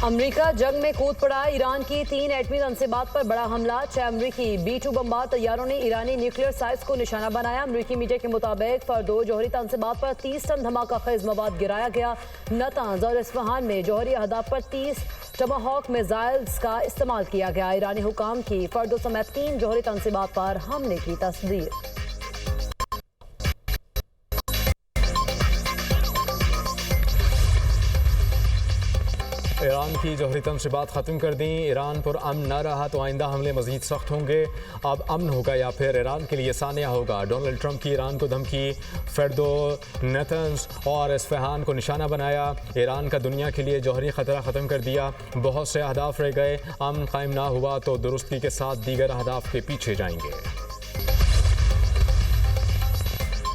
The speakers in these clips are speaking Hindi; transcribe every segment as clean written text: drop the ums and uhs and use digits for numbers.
अमेरिका जंग में कूद पड़ा। ईरान की 3 एटमी तंसीबात पर बड़ा हमला। 6 अमेरिकी B-2 बमबार तैयारों ने ईरानी न्यूक्लियर साइट्स को निशाना बनाया। अमेरिकी मीडिया के मुताबिक फर्दो जौहरी तंसीबात पर 30 टन धमाका खेज मवाद गिराया गया। नतांज और इस्फहान में जौहरी अहदाफ पर 30 टमाहॉक मिसाइल्स का इस्तेमाल किया गया। ईरानी हुकाम की फर्दो समेत 3 जौहरी तंसीबात पर हमले की तस्दीक। ईरान की जौहरी तंसीबात ख़त्म कर दी। ईरान पर अमन न रहा तो आइंदा हमले मज़ीद सख्त होंगे। अब अमन होगा या फिर ईरान के लिए सानिया होगा। डोनाल्ड ट्रंप की ईरान को धमकी। फर्दो, नेतन्स और इस्फहान को निशाना बनाया। ईरान का दुनिया के लिए जौहरी ख़तरा ख़त्म कर दिया। बहुत से अहदाफ रह गए। अमन कायम ना हुआ तो दुरुस्ती के साथ दीगर अहदाफ के पीछे जाएंगे।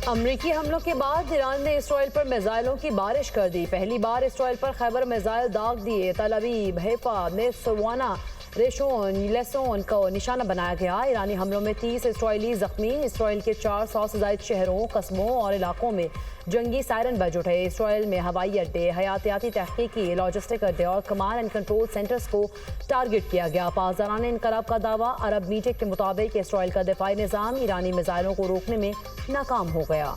अमरीकी हमलों के बाद ईरान ने इसराइल पर मिसाइलों की बारिश कर दी। पहली बार इसराइल पर खैबर मिसाइल दाग दिए। तल अवीव, हैफा, नेसवाना, रेशोन, लेसोन को निशाना बनाया गया। ईरानी हमलों में 30 इसराइली जख्मी। इसराइल के 400 से ज्यादा शहरों, कस्बों और इलाकों में जंगी सायरन बज उठे। इसराइल में हवाई अड्डे, हयातियाती तहकीकी, लॉजिस्टिक अड्डे और कमांड एंड कंट्रोल सेंटर्स को टारगेट किया गया। पासदारान इनकलाब का दावा। अरब मीडिया के मुताबिक इसराइल का दिफाई निज़ाम ईरानी मिसाइलों को रोकने में नाकाम हो गया।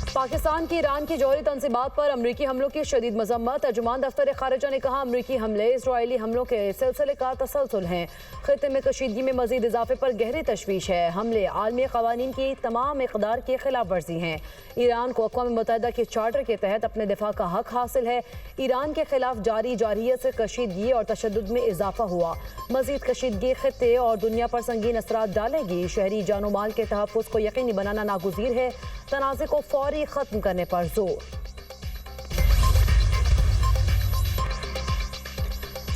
पाकिस्तान की ईरान की जौहरी तंसीबात पर अमरीकी हमलों की शदीद मजम्मत। तर्जुमान दफ्तर खारिजा ने कहा, अमरीकी हमले इसराइली हमलों के सिलसिले का तसलसल हैं। खित्ते में कशीदगी में मजीद इजाफे पर गहरी तशवीश है। हमले आलमी कवानीन की तमाम इक़दार की खिलाफ वर्जी हैं। ईरान को अक़वाम मुत्तहिदा के चार्टर के तहत अपने दिफा का हक हासिल है। ईरान के खिलाफ जारी जारहियत से कशीदगी और तशद्दुद में इजाफा हुआ। मजीद कशीदगी खित्ते और दुनिया पर संगीन असरात डालेगी। शहरी जानो माल के तहफ़्फ़ुज़ को यकीनी बनाना नागुज़ीर है। तनाज़े को फौरी खत्म करने पर जोर।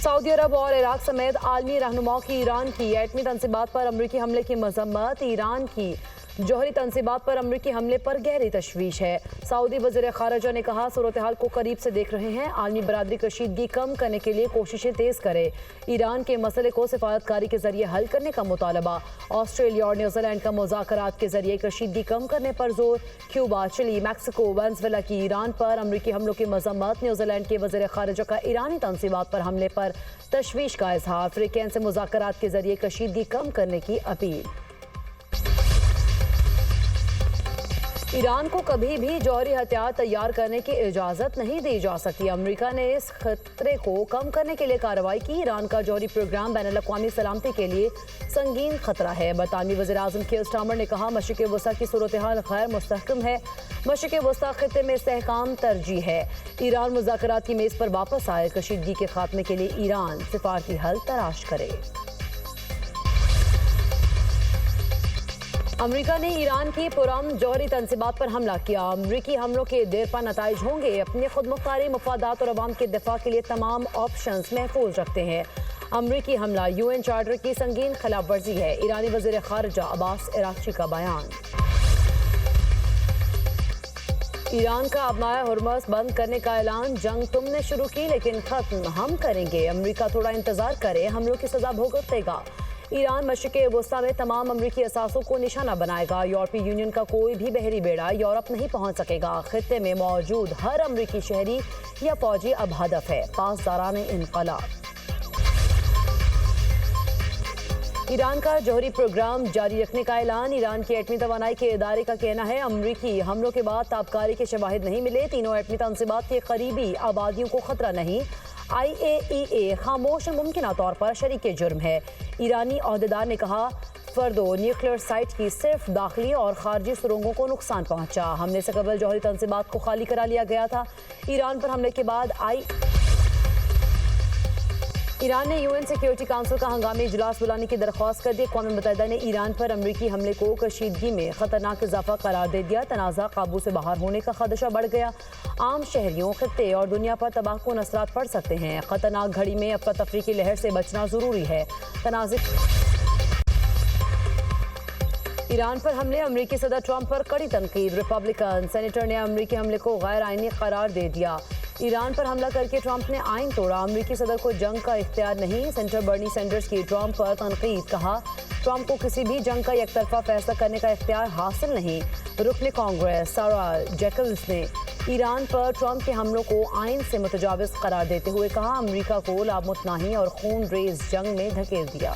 सऊदी अरब और इराक समेत आलमी रहनुमाओं की ईरान की एटमी तंसीबात पर अमरीकी हमले की मजम्मत। ईरान की जौहरी तंसीबात पर अमरीकी हमले पर गहरी तशवीश है। सऊदी वज़ीर ख़ारिजा ने कहा, सूरत हाल को करीब से देख रहे हैं। आलमी बरादरी कशीदगी कम करने के लिए कोशिशें तेज़ करे। ईरान के मसले को सिफारतकारी के जरिए हल करने का मुतालबा। ऑस्ट्रेलिया और न्यूजीलैंड का मुज़ाकरात के जरिए कशीदगी कम करने पर जोर। क्यूबा, चिली, मैक्सिको, वेनेज़ुएला की ईरान पर अमरीकी हमलों की मजम्मत। न्यूजीलैंड के वज़ीर ख़ारिजा का ईरानी तंसीबात पर हमले पर तशवीश का इजहार। अफ्रीकन से मुज़ाकरात के जरिए कशीदगी कम करने की अपील। ईरान को कभी भी जौहरी हथियार तैयार करने की इजाज़त नहीं दी जा सकती। अमेरिका ने इस खतरे को कम करने के लिए कार्रवाई की। ईरान का जौहरी प्रोग्राम बैनुल अक़वामी सलामती के लिए संगीन खतरा है। बरतानवी वज़ीर आज़म कीर स्टारमर ने कहा, मशरिक़ वस्ता की सूरत हाल गैर मुस्तहकम है। मशरिक़ वस्ता खित्ते में इस्तेहकाम तरजीह है। ईरान मुज़ाकरात की मेज़ पर वापस आए। कशीदगी के खात्मे के लिए ईरान सिफारती हल तलाश करे। अमेरिका ने ईरान की पुरअमन जौहरी तंसीबात पर हमला किया। अमरीकी हमलों के देरपा नताइज होंगे। अपने खुद मुख्तारी मफादात और अवाम के दिफा के लिए तमाम ऑप्शंस महफूज रखते हैं। अमरीकी हमला UN चार्टर की संगीन खिलाफ वर्जी है। ईरानी वज़ीर ख़ारिजा अब्बास अराग़ची का बयान। ईरान का अपनाया हुर्मुज़ बंद करने का ऐलान। जंग तुमने शुरू की लेकिन ख़त्म हम करेंगे। अमरीका थोड़ा इंतज़ार करे, हमलों की सज़ा भुगतेगा। ईरान मशरिक़ वस्ता में तमाम अमरीकी असासों को निशाना बनाएगा। यूरोपीय यूनियन का कोई भी बहरी बेड़ा यूरोप नहीं पहुंच सकेगा। खित्ते में मौजूद हर अमरीकी शहरी या फौजी अब हदफ है। पासदारान इनक़लाब। ईरान का जौहरी प्रोग्राम जारी रखने का ऐलान। ईरान की एटमी तवानाई के इदारे का कहना है, अमरीकी हमलों के बाद ताबकारी के शवाहिद नहीं मिले। तीनों एटमी तंसीबात के करीबी आबादियों को खतरा नहीं। IAEA खामोश मुमकिन तौर पर शरीक जुर्म है। ईरानी अहदेदार ने कहा, फर्दो न्यूक्लियर साइट की सिर्फ दाखिली और खारजी सुरंगों को नुकसान पहुंचा। हमले से कबल जौहरी तंसीबात को खाली करा लिया गया था। ईरान पर हमले के बाद ईरान ने UN सिक्योरिटी काउंसिल का हंगामी इजलास बुलाने की दरख्वास्त कर दी। अक़वाम मुत्तहिदा ने ईरान पर अमरीकी हमले को कशीदगी में खतरनाक इजाफा करार दे दिया। तनाज़ा काबू से बाहर होने का खदशा बढ़ गया। आम शहरियों, खित्ते और दुनिया पर तबाहकुन असरात पड़ सकते हैं। खतरनाक घड़ी में अफरा तफरी की लहर से बचना जरूरी है। तनाज़े ईरान पर हमले। अमरीकी सदर ट्रंप पर कड़ी तनकीद। रिपब्लिकन सेनेटर ने अमरीकी हमले को गैर आइनी करार दे दिया। ईरान पर हमला करके ट्रंप ने आइन तोड़ा, अमेरिकी सदर को जंग का इख्तियार नहीं। सेनेटर बर्नी सैंडर्स की ट्रंप पर तनकीद, कहा ट्रंप को किसी भी जंग का एकतरफा फैसला करने का इख्तियार हासिल नहीं। रुकन कांग्रेस सारा जैकल्स ने ईरान पर ट्रंप के हमलों को आइन से मुतजाविज करार देते हुए कहा, अमेरिका को लामुतनाही और खून रेज जंग में धकेल दिया।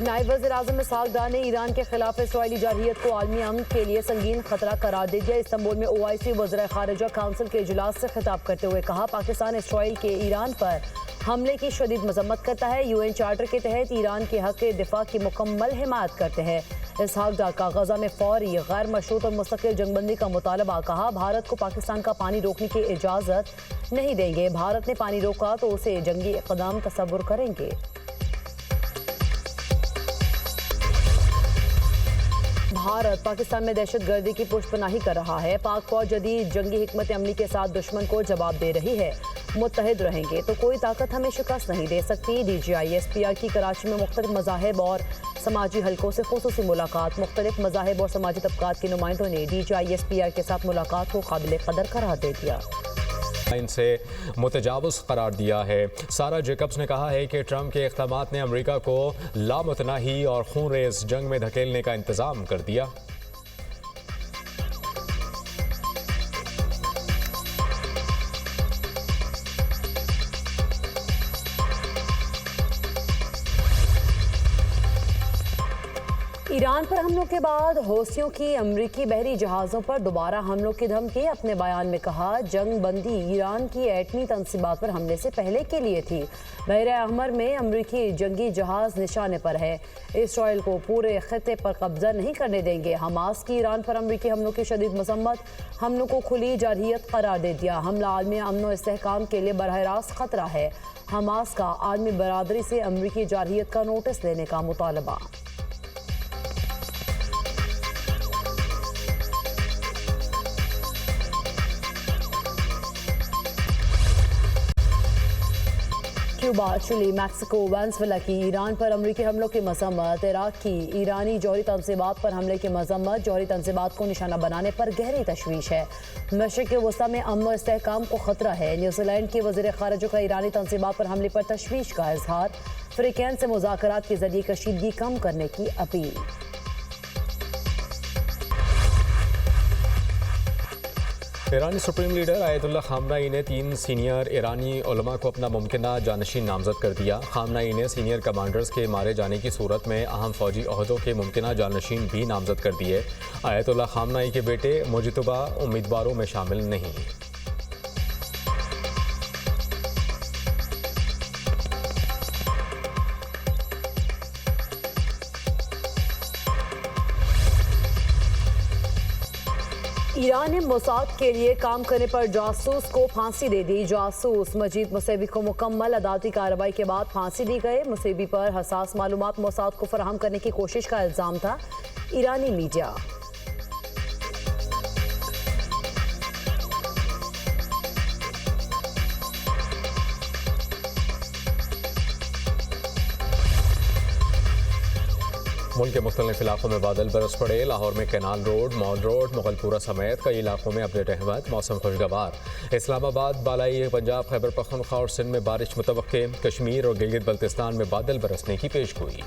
नायब वज़ीर-ए-आज़म इसहाक डार ने ईरान के खिलाफ इस्राईली जारहियत को आलमी अमन के लिए संगीन खतरा करार दे दिया। इस्तांबुल में OIC वज़ीर ख़ारिजा काउंसिल के इजलास से खिताब करते हुए कहा, पाकिस्तान इसराइल के ईरान पर हमले की शदीद मजम्मत करता है। UN चार्टर के तहत ईरान के हक़ दिफा की मुकम्मल हिमायत करते हैं। इसहाक डार का गजा में फौरी गैर मशरूत और मुस्तकिल जंगबंदी का मुतालबा, कहा भारत को पाकिस्तान का पानी रोकने की इजाज़त नहीं देंगे। भारत ने पानी रोका तो उसे जंगी इक़दाम तसव्वुर करेंगे। भारत पाकिस्तान में दहशतगर्दी की पुष्पनाही कर रहा है। पाक फौज जदीद जंगी हिकमत अमली के साथ दुश्मन को जवाब दे रही है। मुत्तहिद रहेंगे तो कोई ताकत हमें शिकस्त नहीं दे सकती। DGI SPR की कराची में मुख्तलिफ मज़ाहिब और समाजी हलकों से खुसूसी मुलाकात। मुख्तलिफ मज़ाहिब और समाजी तबकात के नुमाइंदों ने DGI SPR के साथ मुलाकात को काबिल कदर करार दे दिया। इनसे मुतजाविज़ करार दिया है। सारा जैकब्स ने कहा है कि ट्रंप के इक़दामात ने अमेरिका को लामुतनाही और खून रेज़ जंग में धकेलने का इंतज़ाम कर दिया। ईरान पर हमलों के बाद हौसियों की अमरीकी बहरी जहाज़ों पर दोबारा हमलों की धमकी। अपने बयान में कहा, जंग बंदी ईरान की एटमी तंसीबात पर हमले से पहले के लिए थी। बहरे अहमर में अमरीकी जंगी जहाज़ निशाने पर है। इसराइल को पूरे खिते पर कब्जा नहीं करने देंगे। हमास की ईरान पर अमरीकी हमलों की शदीद मजम्मत, हमलों को खुली जारहियत करार दे दिया। हमला आलमी अमन और इस्तेहकाम के लिए बरह रास्त खतरा है। हमास का आलमी बरादरी से अमरीकी जारहियत का नोटिस लेने का मुतालबा। क्यूबा, चिली, मैक्सिको, वेनेजुएला की ईरान पर अमरीकी हमलों की मजम्मत। इराक की ईरानी जौहरी तंसीबात पर हमले की मजम्मत। जौहरी तंसीबात को निशाना बनाने पर गहरी तशवीश है। मशरिक़ वस्ता में अमन और इस्तेहकाम को खतरा है। न्यूजीलैंड के वज़ीर ख़ारिजा का ईरानी तंसीबात पर हमले पर तशवीश का इजहार। फ़रीक़ैन से मुज़ाकरात के जरिए कशीदगी कम करने की अपील। ईरानी सुप्रीम लीडर आयतुल्लाह खामनाई ने 3 सीनियर ईरानी उलमा को अपना मुमकिना जानशीन नामजद कर दिया। खामनाई ने सीनियर कमांडर्स के मारे जाने की सूरत में अहम फौजी ओहदों के मुमकिना जानशीन भी नामजद कर दिए। आयतुल्लाह खामनाई के बेटे मुजतबा उम्मीदवारों में शामिल नहीं। ईरान ने मोसाद के लिए काम करने पर जासूस को फांसी दे दी। जासूस मजीद मुसेबी को मुकम्मल अदालती कार्रवाई के बाद फांसी दी गई। मुसेबी पर हसास मालूमात मोसाद को फराहम करने की कोशिश का इल्ज़ाम था। ईरानी मीडिया मुल्क के मुख्तलिफ इलाकों में बादल बरस पड़े। लाहौर में canal road, mall road, Mughalpura समेत कई इलाकों में अपडेट रहमत, मौसम खुशगवार। इस्लामाबाद, बालाई पंजाब, खैबर पख्तूनख्वा और सिंध में बारिश मुतवक्के। कश्मीर और गिलगित बल्तिस्तान में बादल बरसने की पेशगोई।